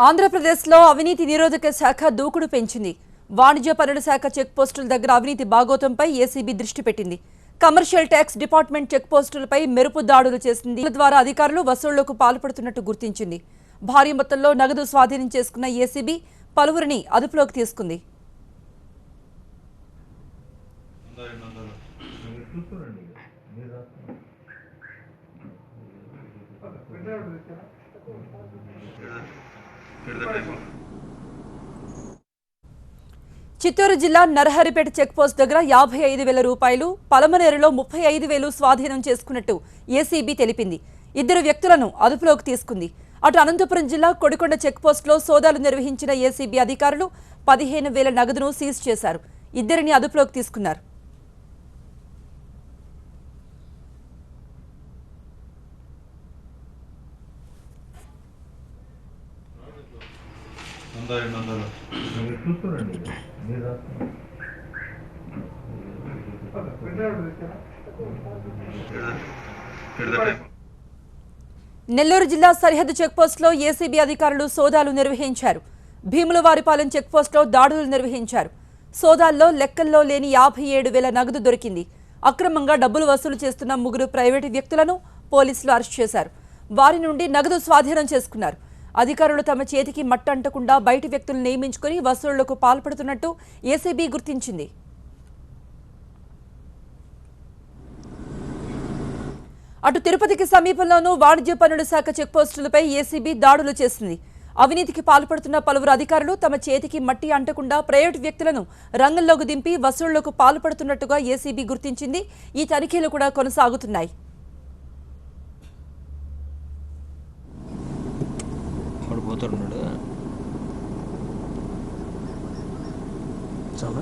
ఆంధ్రప్రదేశ్లో అవినీతి నిరోధక శాఖ దూకుడు పెంచింది. వాణిజ్య పన్నుల శాఖ చెక్ పోస్టుల దగ్గర అవినీతి బాగోతంపై ఏసీబీ దృష్టి పెట్టింది. కమర్షియల్ ట్యాక్స్ డిపార్ట్మెంట్ చెక్ పోస్టులపై మెరుపు దాడులు చేసింది. దీని ద్వారా అధికారులు వసూళ్లకు పాల్పడుతున్నట్టు గుర్తించింది. భారీ మొత్తంలో నగదు స్వాధీనం చేసుకున్న ఏసీబీ పలువురిని అదుపులోకి తీసుకుంది. చిత్తూరు జిల్లా నరహరిపేట చెక్ పోస్ట్ దగ్గర 55,000 రూపాయలు, పలమనేరులో 35,000 స్వాధీనం చేసుకున్నట్టు ఏసీబీ తెలిపింది. 2 వ్యక్తులను అదుపులోకి తీసుకుంది. అటు అనంతపురం జిల్లా కొడికొండ చెక్ పోస్టులో సోదాలు నిర్వహించిన ఏసీబీ అధికారులు 15,000 నగదును సీజ్ చేశారు. 2 అదుపులోకి తీసుకున్నారు. నెల్లూరు జిల్లా సరిహద్దు చెక్పోస్టులో ఏసీబీ అధికారులు సోదాలు నిర్వహించారు. భీములవారిపాలెం చెక్పోస్టులో దాడులు నిర్వహించారు. సోదాల్లో లెక్కల్లో లేని 57,000 నగదు దొరికింది. అక్రమంగా డబ్బులు వసూలు చేస్తున్న 3 ప్రైవేటు వ్యక్తులను పోలీసులు అరెస్ట్ చేశారు. వారి నుండి నగదు స్వాధీనం చేసుకున్నారు. అధికారులు తమ చేతికి మట్టంటకుండా బయటి వ్యక్తులను నియమించుకుని వసూళ్లకు పాల్పడుతున్నట్టు ఏసీబీ గుర్తించింది. అటు తిరుపతికి సమీపంలోనూ వాణిజ్య పన్నుల శాఖ చెక్పోస్టులపై ఏసీబీ దాడులు చేసింది. అవినీతికి పాల్పడుతున్న పలువురు అధికారులు తమ చేతికి మట్టి అంటకుండా ప్రైవేటు వ్యక్తులను రంగంలోకి దింపి వసూళ్లకు పాల్పడుతున్నట్టుగా ఏసీబీ గుర్తించింది. ఈ తనిఖీలు కూడా కొనసాగుతున్నాయి. పోతున్నాడు చాలా